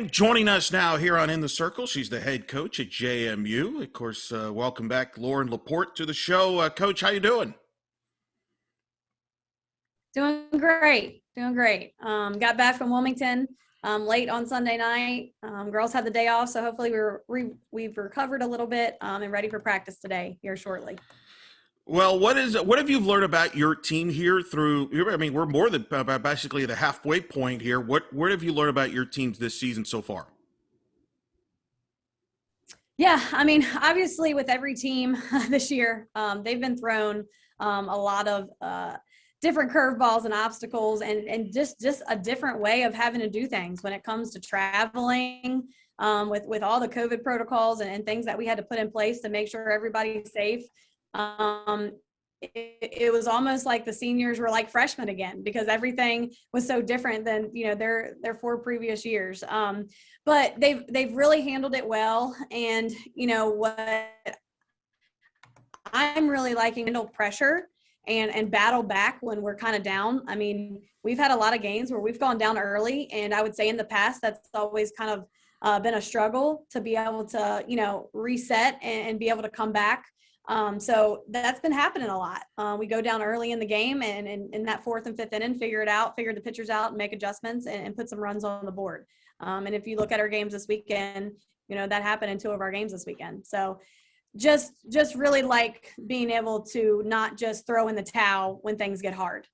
And joining us now here on In the Circle, she's the head coach at JMU. Of course, welcome back, Loren LaPorte, to the show. Coach, how you doing? Doing great. Doing great. Got back from Wilmington late on Sunday night. Girls had the day off, so hopefully we've recovered a little bit and ready for practice today here shortly. Well, what have you learned about your team here through? I mean, we're more than basically the halfway point here. What have you learned about your teams this season so far? Yeah, I mean, obviously with every team this year, they've been thrown a lot of different curveballs and obstacles and just a different way of having to do things when it comes to traveling with all the COVID protocols and things that we had to put in place to make sure everybody's safe. It was almost like the seniors were like freshmen again because everything was so different than their 4 previous years. But they've really handled it well, and what I'm really liking, handle pressure and battle back when we're kind of down. I mean, we've had a lot of games where we've gone down early, and I would say in the past that's always kind of been a struggle to be able to reset and be able to come back. So that's been happening a lot. We go down early in the game and in that 4th and 5th inning, figure the pitchers out and make adjustments and put some runs on the board. And if you look at our games this weekend, that happened in 2 of our games this weekend. So just really like being able to not just throw in the towel when things get hard.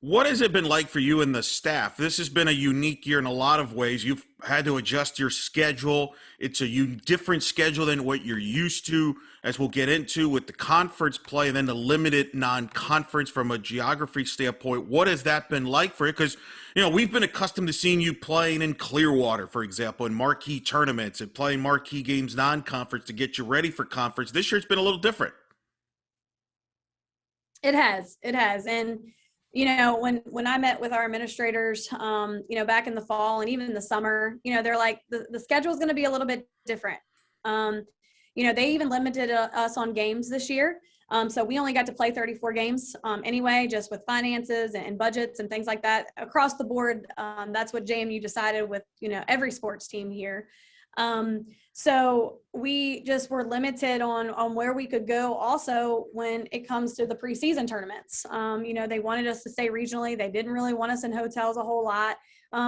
What has it been like for you and the staff? This has been a unique year in a lot of ways. You've had to adjust your schedule. It's a different schedule than what you're used to, as we'll get into with the conference play and then the limited non-conference from a geography standpoint. What has that been like for you? Because, we've been accustomed to seeing you playing in Clearwater, for example, in marquee tournaments and playing marquee games non-conference to get you ready for conference. This year it's been a little different. It has. And when I met with our administrators, back in the fall and even in the summer, they're like, the schedule is going to be a little bit different. They even limited us on games this year. So we only got to play 34 games anyway, just with finances and budgets and things like that across the board. That's what JMU decided with, every sports team here. So we just were limited on where we could go also when it comes to the preseason tournaments. They wanted us to stay regionally. They didn't really want us in hotels a whole lot,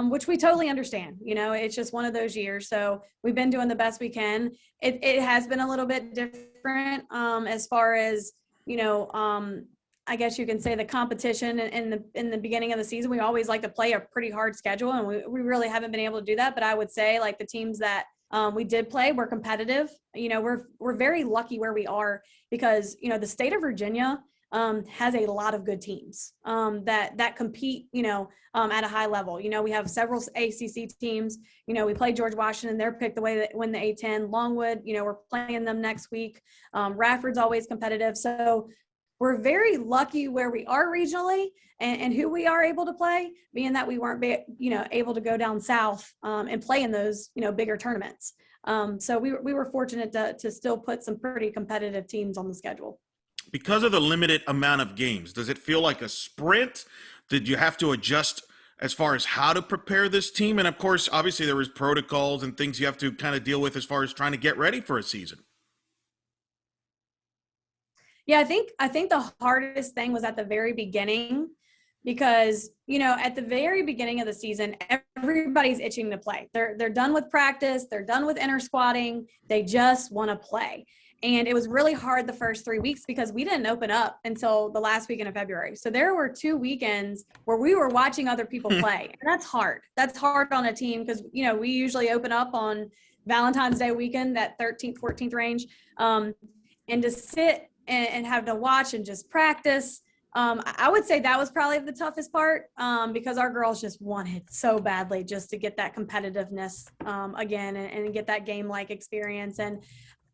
which we totally understand. It's just one of those years. So we've been doing the best we can. It has been a little bit different as far as, I guess you can say the competition in the beginning of the season. We always like to play a pretty hard schedule, and we really haven't been able to do that. But I would say like the teams that we did play were competitive. We're very lucky where we are because, the state of Virginia has a lot of good teams that compete, at a high level. We have several ACC teams. We played George Washington. They're picked the way that win the A-10. Longwood, we're playing them next week. Radford's always competitive. So we're very lucky where we are regionally and who we are able to play, being that we weren't, able to go down south and play in those, bigger tournaments. So we were fortunate to still put some pretty competitive teams on the schedule. Because of the limited amount of games, does it feel like a sprint? Did you have to adjust as far as how to prepare this team? And of course, obviously there was protocols and things you have to kind of deal with as far as trying to get ready for a season. Yeah, I think the hardest thing was at the very beginning because, at the very beginning of the season, everybody's itching to play. They're done with practice. They're done with inner squatting. They just want to play. And it was really hard the first 3 weeks because we didn't open up until the last weekend of February. So there were 2 weekends where we were watching other people play. And that's hard. That's hard on a team because, we usually open up on Valentine's Day weekend, that 13th, 14th range. And to sit and have to watch and just practice. I would say that was probably the toughest part because our girls just wanted so badly just to get that competitiveness again and get that game-like experience. And,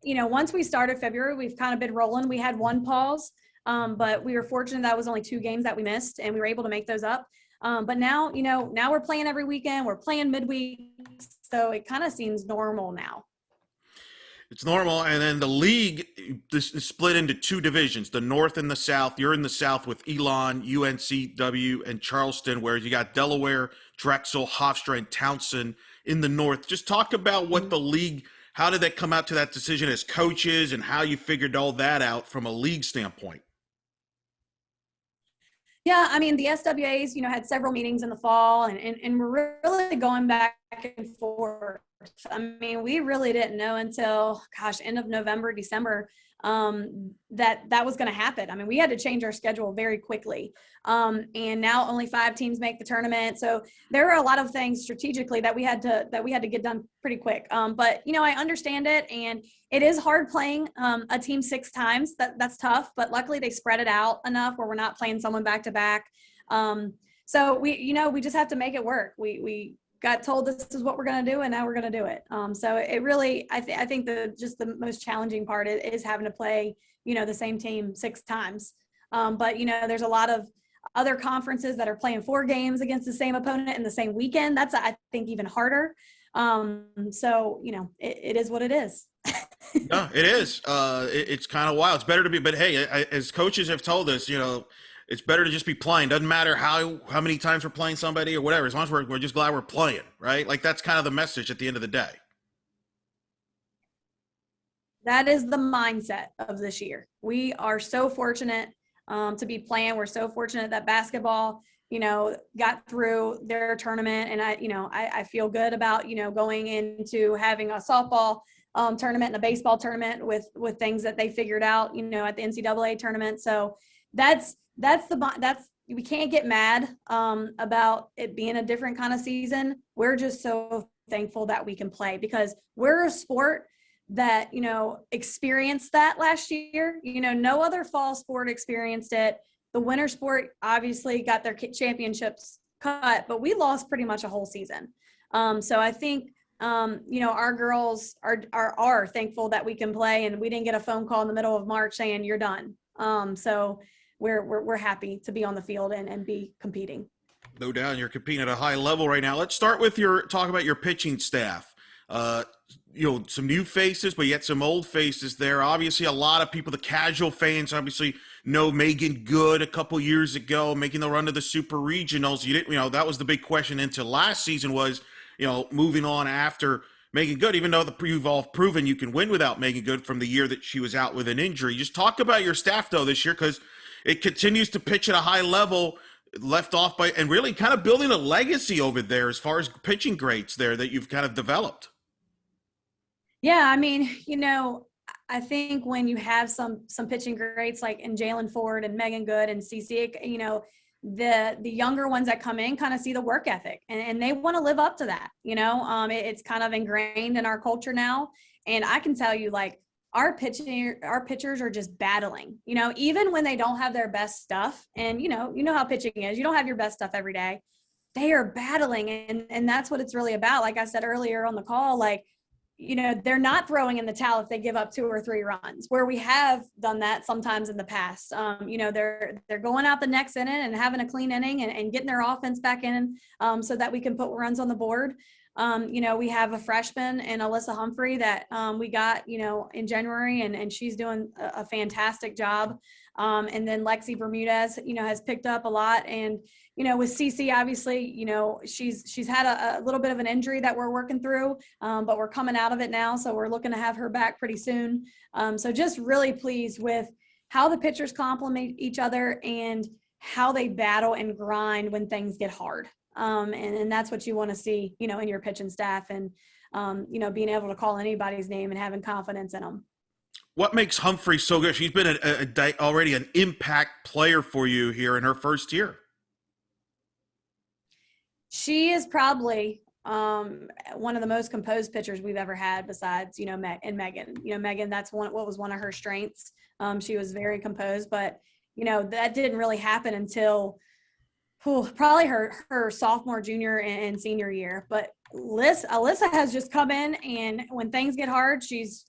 once we started February, we've kind of been rolling. We had 1 pause, but we were fortunate that was only 2 games that we missed, and we were able to make those up. But now, now we're playing every weekend. We're playing midweek, so it kind of seems normal now. It's normal. And then the league this is split into 2 divisions, the North and the South. You're in the South with Elon, UNCW, and Charleston, whereas you got Delaware, Drexel, Hofstra, and Townsend in the North. Just talk about what the league, how did that come out to that decision as coaches and how you figured all that out from a league standpoint? Yeah, I mean, the SWAs, had several meetings in the fall, and we're really going back and forth. I mean, we really didn't know until, end of November, December, that was going to happen. I mean, we had to change our schedule very quickly. And now only 5 teams make the tournament. So there are a lot of things strategically that we had to get done pretty quick. But I understand it, and it is hard playing a team 6 times. That's tough, but luckily they spread it out enough where we're not playing someone back to back. So we just have to make it work. We got told this is what we're going to do, and now we're going to do it. So it really, I think the most challenging part is having to play, the same team 6 times. But there's a lot of other conferences that are playing 4 games against the same opponent in the same weekend. That's, I think, even harder. So it is what it is. Yeah, it is. It's kind of wild. It's better to be, but hey, as coaches have told us, it's better to just be playing. Doesn't matter how many times we're playing somebody or whatever. As long as we're just glad we're playing, right? Like that's kind of the message at the end of the day. That is the mindset of this year. We are so fortunate to be playing. We're so fortunate that basketball, got through their tournament, and I feel good about going into having a softball tournament and a baseball tournament with things that they figured out, at the NCAA tournament. So that's we can't get mad about it being a different kind of season. We're just so thankful that we can play, because we're a sport that experienced that last year. No other fall sport experienced it. The winter sport obviously got their championships cut, but we lost pretty much a whole season. So I think our girls are thankful that we can play, and we didn't get a phone call in the middle of March saying you're done. So we're happy to be on the field and be competing. No doubt, you're competing at a high level right now. Let's start with talk about your pitching staff. Some new faces, but yet some old faces there. Obviously, a lot of people, the casual fans, obviously know Megan Good a couple years ago, making the run to the Super Regionals. You didn't, that was the big question into last season was, moving on after Megan Good, even though you've all proven you can win without Megan Good from the year that she was out with an injury. Just talk about your staff, though, this year, because it continues to pitch at a high level, left off by, and really kind of building a legacy over there as far as pitching greats there that you've kind of developed. Yeah, I mean, I think when you have some pitching greats like in Jalen Ford and Megan Good and CC, the younger ones that come in kind of see the work ethic, and they want to live up to that. It's kind of ingrained in our culture now. And I can tell you, like, our pitchers are just battling, even when they don't have their best stuff. And, how pitching is, you don't have your best stuff every day. They are battling. And that's what it's really about. Like I said earlier on the call, like, they're not throwing in the towel if they give up 2 or 3 runs, where we have done that sometimes in the past. They're going out the next inning and having a clean inning and getting their offense back in so that we can put runs on the board. We have a freshman in Alyssa Humphrey that we got, in January, and she's doing a fantastic job. And then Lexi Bermudez, has picked up a lot. And, with CC, obviously, she's had a little bit of an injury that we're working through, but we're coming out of it now. So we're looking to have her back pretty soon. So just really pleased with how the pitchers complement each other and how they battle and grind when things get hard. And that's what you want to see, in your pitching staff, and, being able to call anybody's name and having confidence in them. What makes Humphrey so good? She's been already an impact player for you here in her first year. She is probably one of the most composed pitchers we've ever had, besides, and Megan. Megan, that's what was one of her strengths. She was very composed, but, that didn't really happen until probably her sophomore, junior, and senior year. But Alyssa has just come in, and when things get hard, she's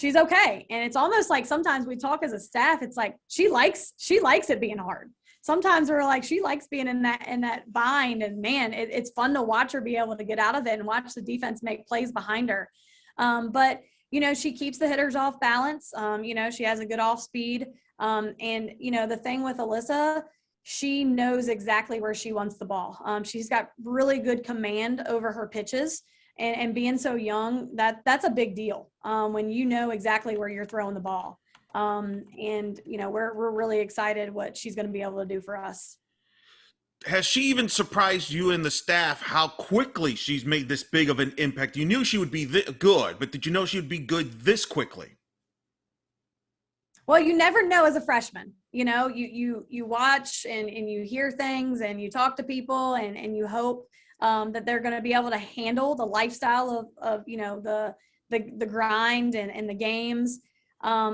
okay. And it's almost like sometimes we talk as a staff, it's like she likes it being hard. Sometimes we're like, she likes being in that bind, and man, it's fun to watch her be able to get out of it and watch the defense make plays behind her. But she keeps the hitters off balance. She has a good off speed. And the thing with Alyssa, she knows exactly where she wants the ball. She's got really good command over her pitches. and being so young, that's a big deal when you know exactly where you're throwing the ball. And we're really excited what she's going to be able to do for us. Has she even surprised you and the staff how quickly she's made this big of an impact? You knew she would be good, but did you know she would be good this quickly? Well, you never know as a freshman. You watch and you hear things and you talk to people and you hope that they're going to be able to handle the lifestyle of the grind and the games. I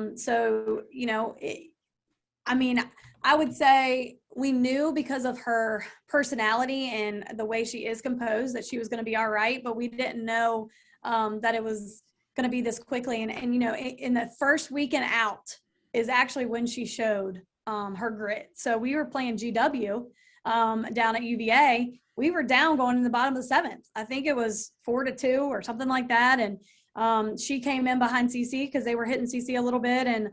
mean, I would say we knew because of her personality and the way she is composed that she was going to be all right, but we didn't know that it was going to be this quickly. And in the first weekend out is actually when she showed her grit. So we were playing GW down at UVA. We were down going in the bottom of the seventh. I think it was 4-2 or something like that. And she came in behind CC because they were hitting CC a little bit. And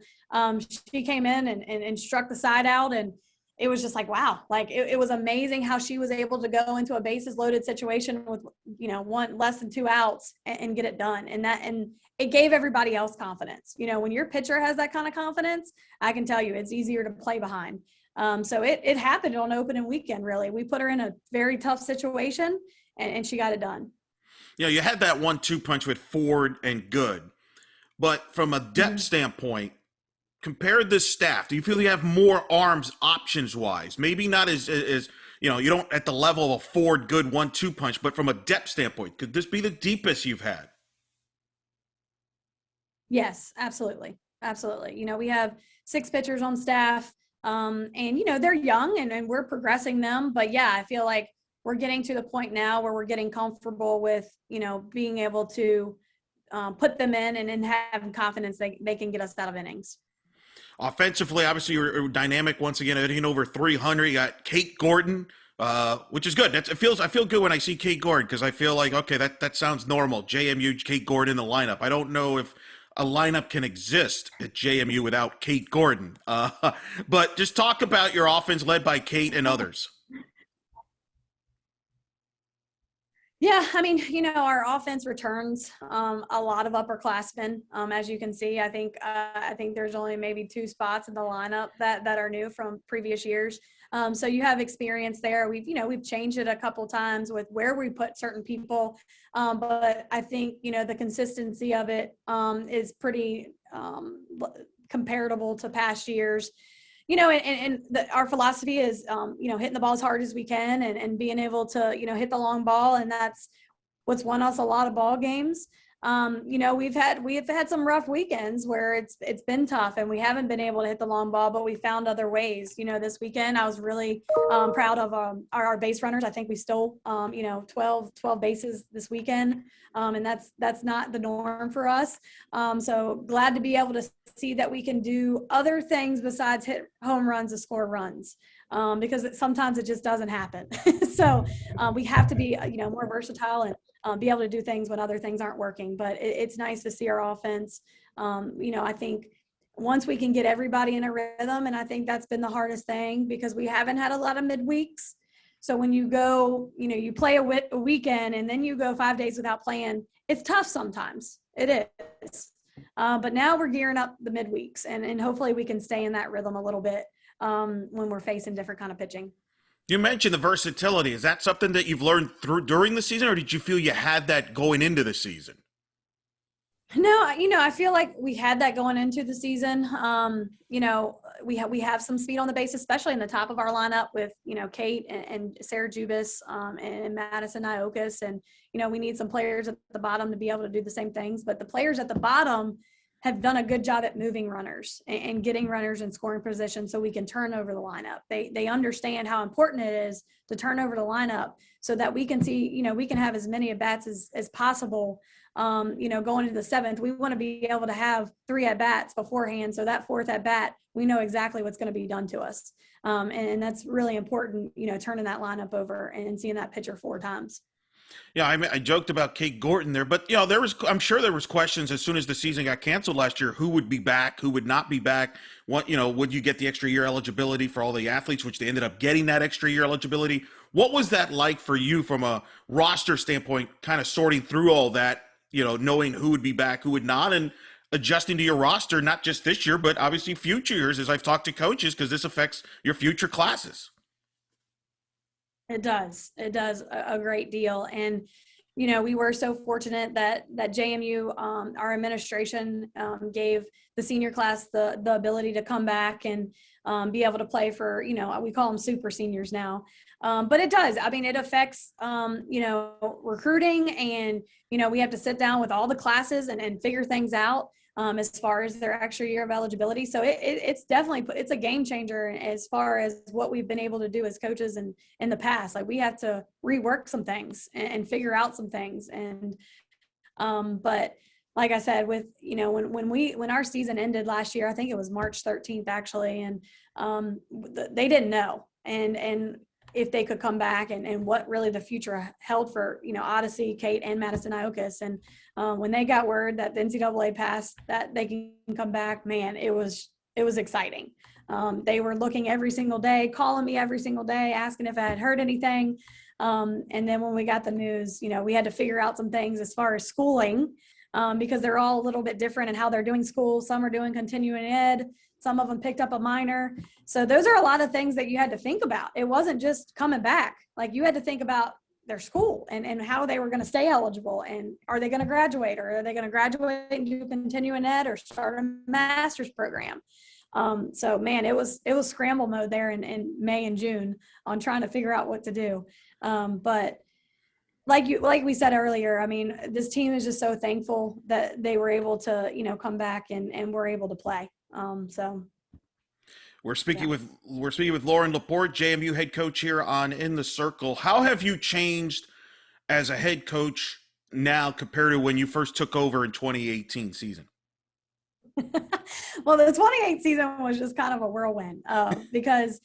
she came in and struck the side out. And it was just like, wow, like it was amazing how she was able to go into a bases loaded situation with, one less than 2 outs and get it done. And it gave everybody else confidence. When your pitcher has that kind of confidence, I can tell you it's easier to play behind. So it happened on opening weekend, really. We put her in a very tough situation and she got it done. You had that 1-2 punch with Ford and Good, but from a depth standpoint, compare this staff. Do you feel you have more arms options wise? Maybe not as you don't at the level of a Ford Good 1-2 punch, but from a depth standpoint, could this be the deepest you've had? Yes, absolutely. Absolutely. We have 6 pitchers on staff, and they're young and we're progressing them. But yeah, I feel like we're getting to the point now where we're getting comfortable with, being able to put them in and having confidence they can get us out of innings. Offensively, obviously, you're dynamic once again, hitting over 300. You got Kate Gordon, which is good. I feel good when I see Kate Gordon because I feel like, okay, that sounds normal. JMU, Kate Gordon in the lineup. I don't know if a lineup can exist at JMU without Kate Gordon. But just talk about your offense led by Kate and others. Yeah, I mean, our offense returns a lot of upperclassmen. As you can see, I think there's only maybe 2 spots in the lineup that are new from previous years. So you have experience there. We've changed it a couple times with where we put certain people, but I think the consistency of it is pretty comparable to past years. Our philosophy is, hitting the ball as hard as we can and being able to, hit the long ball. And that's what's won us a lot of ball games. We've had some rough weekends where it's been tough and we haven't been able to hit the long ball, but we found other ways. This weekend, I was really proud of our base runners. I think we stole, 12 bases this weekend. And that's not the norm for us. So glad to be able to see that we can do other things besides hit home runs to score runs, because sometimes it just doesn't happen. So we have to be, more versatile and be able to do things when other things aren't working. But it's nice to see our offense. I think once we can get everybody in a rhythm, and I think that's been the hardest thing because we haven't had a lot of midweeks. So when you go, you play a weekend and then you go 5 days without playing, it's tough sometimes. It is. But now we're gearing up the midweeks and hopefully we can stay in that rhythm a little bit when we're facing different kind of pitching. You mentioned the versatility. Is that something that you've learned during the season, or did you feel you had that going into the season? No, I feel like we had that going into the season. We have some speed on the base, especially in the top of our lineup with, Kate and Sarah Jubis and Madison Iokas. And, we need some players at the bottom to be able to do the same things. But the players at the bottom have done a good job at moving runners and getting runners in scoring position so we can turn over the lineup. They understand how important it is to turn over the lineup so that we can see, we can have as many at-bats as possible. Going into the 7th, we want to be able to have 3 at-bats beforehand. So that 4th at-bat, we know exactly what's going to be done to us. And that's really important, turning that lineup over and seeing that pitcher 4 times. Yeah, I mean, I joked about Kate Gordon there, but I'm sure there was questions as soon as the season got canceled last year, who would be back, who would not be back, what, would you get the extra year eligibility for all the athletes, which they ended up getting that extra year eligibility. What was that like for you from a roster standpoint, kind of sorting through all that, knowing who would be back, who would not, and adjusting to your roster, not just this year, but obviously future years, as I've talked to coaches, because this affects your future classes. It does. It does a great deal. And, we were so fortunate that JMU, our administration, gave the senior class the ability to come back and be able to play for, we call them super seniors now. But it does. I mean, it affects, recruiting, and, we have to sit down with all the classes and figure things out. As far as their extra year of eligibility. So it's definitely, it's a game changer as far as what we've been able to do as coaches in the past. Like, we have to rework some things and figure out some things. And, but like I said, with, when our season ended last year, I think it was March 13th actually. And they didn't know. And if they could come back and what really the future held for, Odyssey, Kate, and Madison Iocus. And when they got word that the NCAA passed that they can come back, man, it was exciting. They were looking every single day, calling me every single day, asking if I had heard anything. And then when we got the news, we had to figure out some things as far as schooling, because they're all a little bit different in how they're doing school. Some are doing continuing ed. Some of them picked up a minor. So those are a lot of things that you had to think about. It wasn't just coming back. Like, you had to think about their school and how they were going to stay eligible, and are they going to graduate, or are they going to graduate and do continuing ed or start a master's program? So man, it was scramble mode there in May and June on trying to figure out what to do. But like we said earlier, I mean, this team is just so thankful that they were able to, come back and were able to play. So we're speaking with Loren LaPorte, JMU head coach here on In the Circle. How have you changed as a head coach now compared to when you first took over in 2018 season? Well, the 28 season was just kind of a whirlwind because,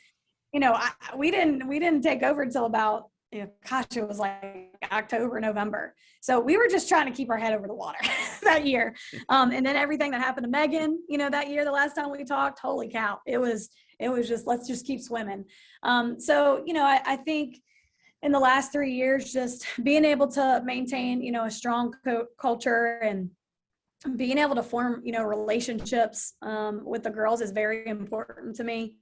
we didn't take over until about, it was like October, November. So we were just trying to keep our head over the water that year. And then everything that happened to Megan, that year, the last time we talked, holy cow, it was just, let's just keep swimming. So, I think in the last 3 years, just being able to maintain, a strong culture and being able to form, relationships with the girls is very important to me.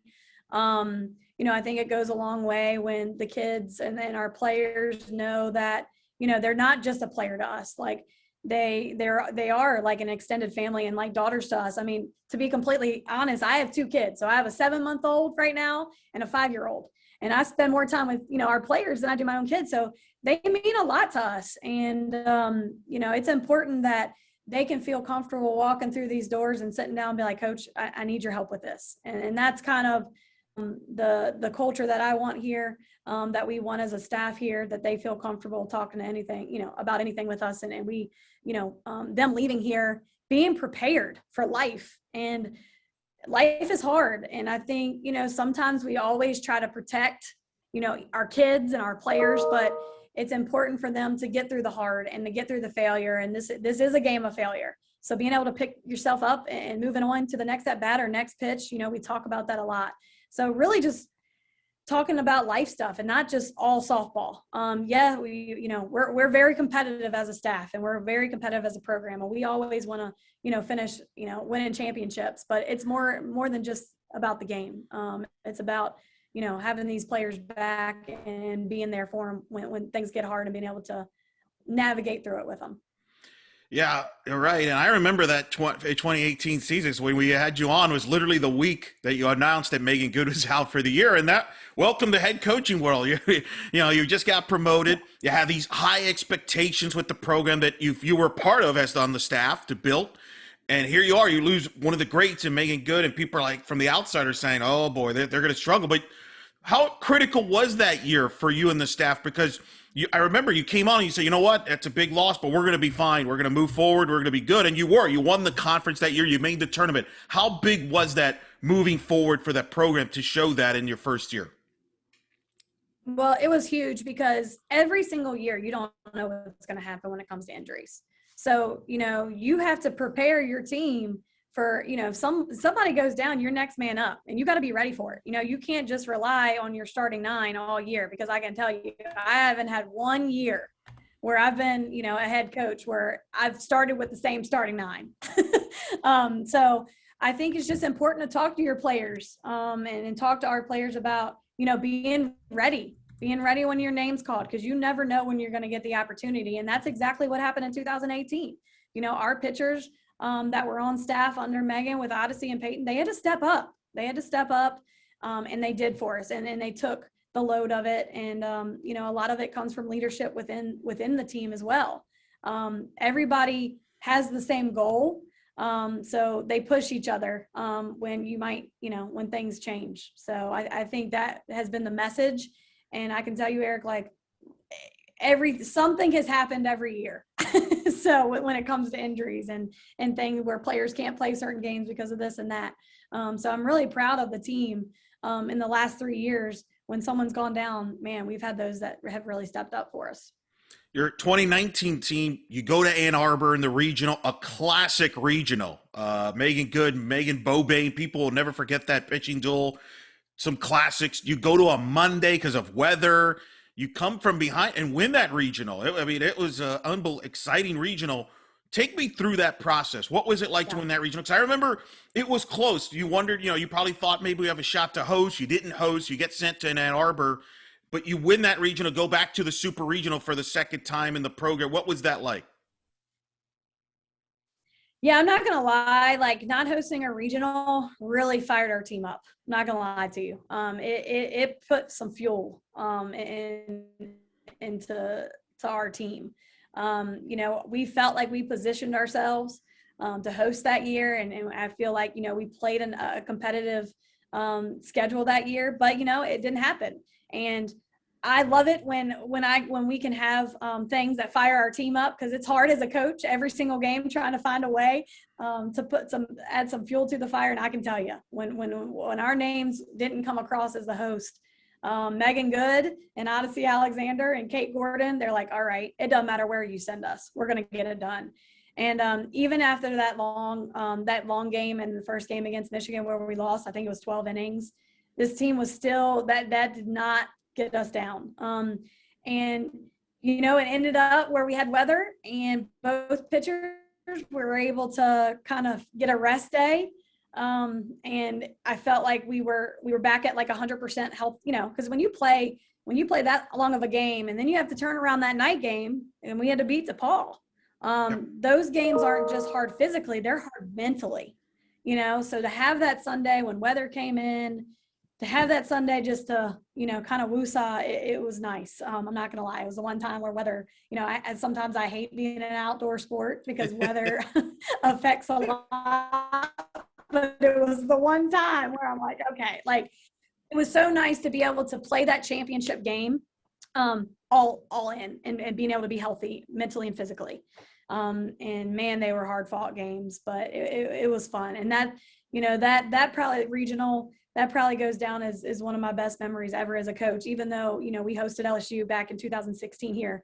I think it goes a long way when the kids and then our players know that, they're not just a player to us. Like, they are like an extended family and like daughters to us. I mean, to be completely honest, I have 2 kids. So I have a 7-month-old right now and a 5-year-old. And I spend more time with, our players than I do my own kids. So they mean a lot to us. And, it's important that they can feel comfortable walking through these doors and sitting down and be like, Coach, I need your help with this. And that's kind of the culture that I want here, that we want as a staff here, that they feel comfortable talking to anything, about anything with us. And we, them leaving here, being prepared for life. And life is hard. And I think, sometimes we always try to protect, our kids and our players, but it's important for them to get through the hard and to get through the failure. And this is a game of failure. So being able to pick yourself up and moving on to the next at bat or next pitch, we talk about that a lot. So really just talking about life stuff and not just all softball. We're very competitive as a staff, and we're very competitive as a program, and we always want to, finish, winning championships, but it's more than just about the game. It's about, having these players back and being there for them when things get hard and being able to navigate through it with them. Yeah, you're right. And I remember that 2018 season when we had you on was literally the week that you announced that Megan Good was out for the year. And that, welcome to head coaching world. You just got promoted. You have these high expectations with the program that you were part of as on the staff to build. And here you are, you lose one of the greats in Megan Good, and people are like, from the outsider saying, oh boy, they're going to struggle. But how critical was that year for you and the staff? Because I remember you came on and you said, you know what, that's a big loss, but we're going to be fine. We're going to move forward. We're going to be good. And you won the conference that year. You made the tournament. How big was that moving forward for that program to show that in your first year? Well, it was huge because every single year you don't know what's going to happen when it comes to injuries. So, you have to prepare your team for, if somebody goes down, you're next man up, and you got to be ready for it. You can't just rely on your starting 9 all year, because I can tell you, I haven't had one year where I've been, a head coach where I've started with the same starting 9. So I think it's just important to talk to your players, and talk to our players about, being ready when your name's called, because you never know when you're going to get the opportunity. And that's exactly what happened in 2018. Our pitchers that were on staff under Megan with Odyssey and Peyton, they had to step up. And they did for us. And they took the load of it. And, a lot of it comes from leadership within the team as well. Everybody has the same goal. So they push each other when you might, when things change. So I think that has been the message. And I can tell you, Eric, like something has happened every year. So when it comes to injuries and things where players can't play certain games because of this and that. So I'm really proud of the team in the last 3 years. When someone's gone down, man, we've had those that have really stepped up for us. Your 2019 team, you go to Ann Arbor in the regional, a classic regional. Megan Good, Megan Bobain, people will never forget that pitching duel. Some classics. You go to a Monday because of weather. You come from behind and win that regional. It was an exciting regional. Take me through that process. What was it like to win that regional? Because I remember it was close. You wondered, you probably thought maybe we have a shot to host. You didn't host. You get sent to Ann Arbor. But you win that regional, go back to the super regional for the second time in the program. What was that like? Yeah, I'm not going to lie. Like, not hosting a regional really fired our team up. I'm not going to lie to you. It put some fuel into our team. We felt like we positioned ourselves to host that year. And I feel like, we played a competitive schedule that year, but, it didn't happen. And I love it when we can have things that fire our team up, because it's hard as a coach every single game trying to find a way to add some fuel to the fire. And I can tell you, when our names didn't come across as the host, Megan Good and Odyssey Alexander and Kate Gordon, they're like, all right, it doesn't matter where you send us, we're going to get it done. And even after that long game and the first game against Michigan where we lost, I think it was 12 innings, this team was still that did not get us down. And it ended up where we had weather and both pitchers were able to kind of get a rest day. And I felt like we were back at like 100% health, because when you play that long of a game and then you have to turn around that night game, and we had to beat DePaul. Those games aren't just hard physically, they're hard mentally, so to have that Sunday when weather came in, to have that Sunday just to, kind of woosah, it was nice. I'm not going to lie. It was the one time where weather, sometimes I hate being in an outdoor sport because weather affects a lot, but it was the one time where I'm like, okay, like it was so nice to be able to play that championship game all in and being able to be healthy mentally and physically. And man, they were hard fought games, but it was fun. And that, that probably regional, that probably goes down as one of my best memories ever as a coach, even though, we hosted LSU back in 2016 here.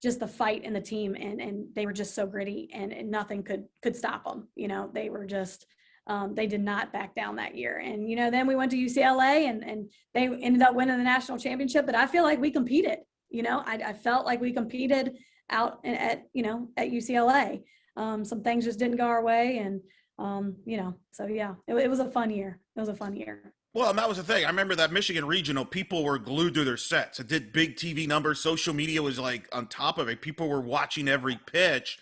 Just the fight in the team and they were just so gritty and nothing could stop them. They were just, they did not back down that year. And, then we went to UCLA and they ended up winning the national championship, but I feel like we competed, I felt like we competed out at UCLA. Some things just didn't go our way. And, so yeah, it was a fun year. It was a fun year. Well, and that was the thing. I remember that Michigan regional, people were glued to their sets. It did big TV numbers. Social media was like on top of it. People were watching every pitch.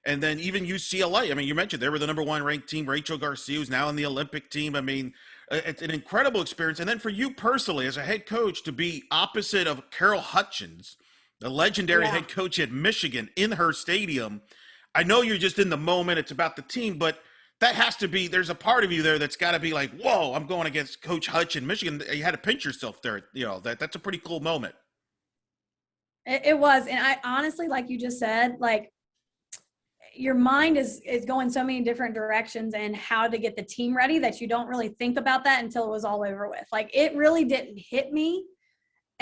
And then even UCLA, I mean, you mentioned they were the number 1 ranked team. Rachel Garcia, who's now in the Olympic team. I mean, it's an incredible experience. And then for you personally, as a head coach, to be opposite of Carol Hutchins, the legendary head coach at Michigan, in her stadium. I know you're just in the moment. It's about the team, but that has to be, there's a part of you there that's got to be like, whoa, I'm going against Coach Hutch in Michigan. You had to pinch yourself there. That's a pretty cool moment. It was. And I honestly, like you just said, like your mind is going so many different directions and how to get the team ready that you don't really think about that until it was all over with. Like it really didn't hit me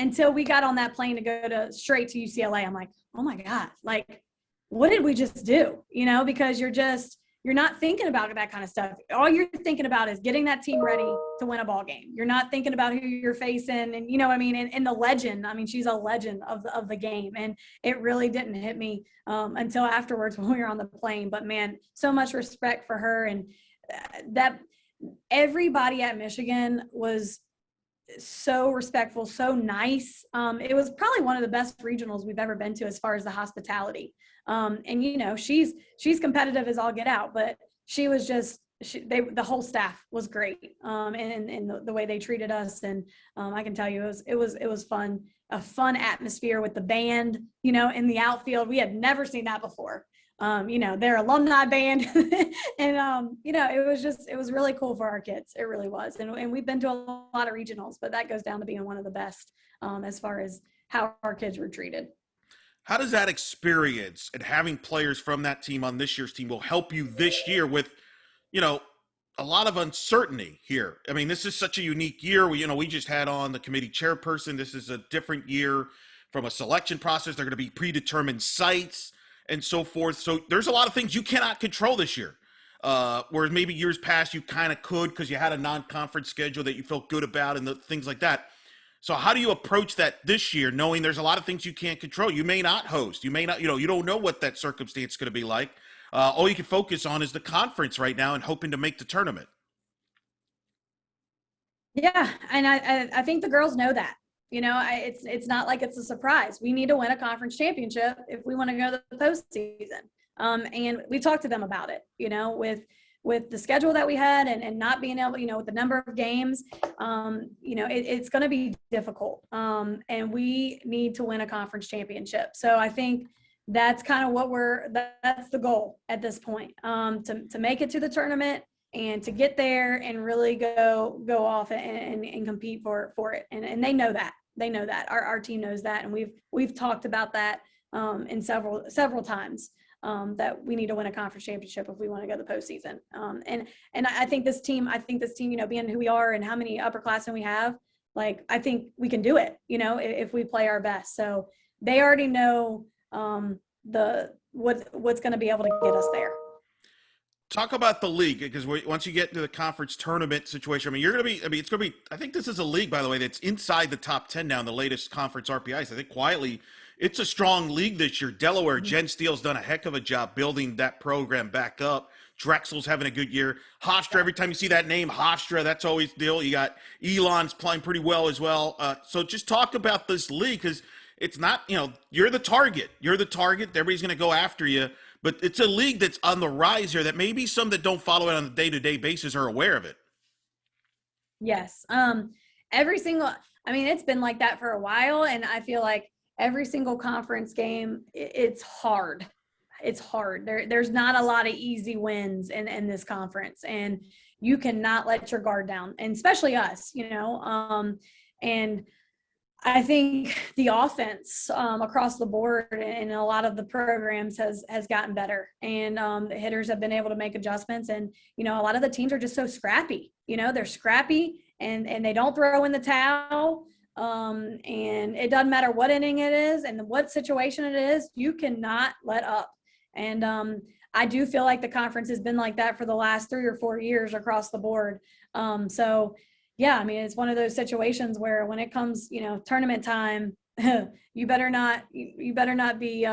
until we got on that plane to go straight to UCLA. I'm like, oh my God, like, what did we just do? Because you're not thinking about that kind of stuff. All you're thinking about is getting that team ready to win a ball game. You're not thinking about who you're facing, and what I mean. And the legend. I mean, she's a legend of the game, and it really didn't hit me until afterwards when we were on the plane. But man, so much respect for her, and that everybody at Michigan was so respectful, so nice. It was probably one of the best regionals we've ever been to as far as the hospitality. And she's competitive as all get out, but she was just the whole staff was great. And the way they treated us, and I can tell you it was fun, a fun atmosphere with the band, in the outfield. We had never seen that before. Their alumni band, and it was really cool for our kids. It really was. And we've been to a lot of regionals, but that goes down to being one of the best as far as how our kids were treated. How does that experience and having players from that team on this year's team will help you this year with, a lot of uncertainty here? I mean, this is such a unique year. We just had on the committee chairperson. This is a different year from a selection process. They're going to be predetermined sites and so forth. So there's a lot of things you cannot control this year. Whereas maybe years past you kind of could because you had a non-conference schedule that you felt good about and things like that. So how do you approach that this year, knowing there's a lot of things you can't control? You may not host. You may not, you don't know what that circumstance is going to be like. All you can focus on is the conference right now and hoping to make the tournament. Yeah, and I think the girls know that. It's not like it's a surprise. We need to win a conference championship if we want to go to the postseason. And we talked to them about it, with the schedule that we had and not being able, with the number of games, it's going to be difficult. And we need to win a conference championship. So I think that's kind of that's the goal at this point, to make it to the tournament and to get there and really go off and compete for it. And they know that. They know that our team knows that. And we've talked about that in several times. That we need to win a conference championship if we want to go to the postseason. And I think this team, being who we are and how many upperclassmen we have, like, I think we can do it, if we play our best. So they already know what's going to be able to get us there. Talk about the league, because once you get into the conference tournament situation, I think this is a league, by the way, that's inside the top 10 now in the latest conference RPIs. I think quietly, it's a strong league this year. Delaware, Jen Steele's done a heck of a job building that program back up. Drexel's having a good year. Hofstra, every time you see that name, Hofstra, that's always the deal. You got Elon's playing pretty well as well. So just talk about this league, because it's not, you're the target. You're the target. Everybody's going to go after you. But it's a league that's on the rise here that maybe some that don't follow it on a day-to-day basis are aware of it. Yes. It's been like that for a while, and I feel like every single conference game, it's hard. It's hard. There's not a lot of easy wins in this conference, and you cannot let your guard down, and especially us, and I think the offense across the board in a lot of the programs has gotten better, and the hitters have been able to make adjustments. And, a lot of the teams are just so scrappy, they're scrappy and they don't throw in the towel. And it doesn't matter what inning it is and what situation it is, you cannot let up. And I do feel like the conference has been like that for the last 3 or 4 years across the board. So yeah, it's one of those situations where when it comes, tournament time, you better not be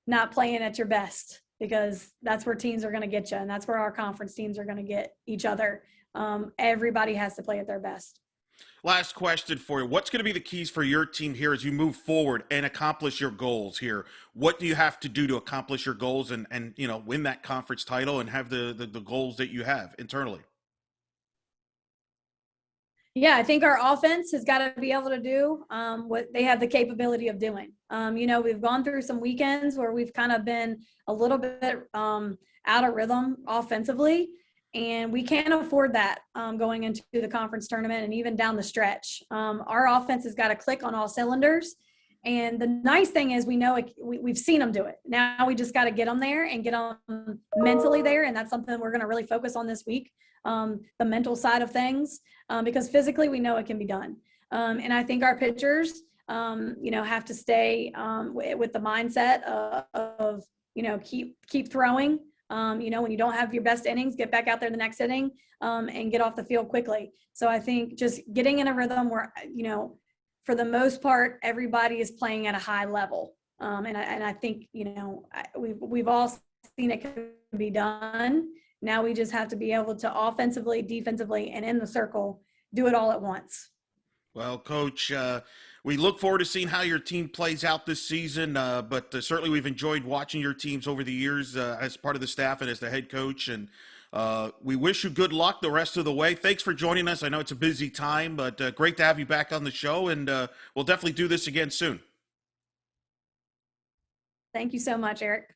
not playing at your best, because that's where teams are going to get you, and that's where our conference teams are going to get each other. Everybody has to play at their best. Last question for you. What's going to be the keys for your team here as you move forward and accomplish your goals here? What do you have to do to accomplish your goals and win that conference title and have the goals that you have internally? Yeah, I think our offense has got to be able to do what they have the capability of doing. We've gone through some weekends where we've kind of been a little bit out of rhythm offensively, and we can't afford that going into the conference tournament and even down the stretch. Our offense has got to click on all cylinders. And the nice thing is we know we've seen them do it. Now we just got to get them there and get them mentally there, and that's something we're going to really focus on this week. The mental side of things, because physically we know it can be done. And I think our pitchers have to stay with the mindset of keep throwing. When you don't have your best innings, get back out there the next inning and get off the field quickly. So I think just getting in a rhythm where, for the most part, everybody is playing at a high level. And I think, we've all seen it can be done. Now we just have to be able to offensively, defensively, and in the circle, do it all at once. Well, Coach, we look forward to seeing how your team plays out this season, but certainly we've enjoyed watching your teams over the years as part of the staff and as the head coach, and we wish you good luck the rest of the way. Thanks for joining us. I know it's a busy time, but great to have you back on the show, and we'll definitely do this again soon. Thank you so much, Eric.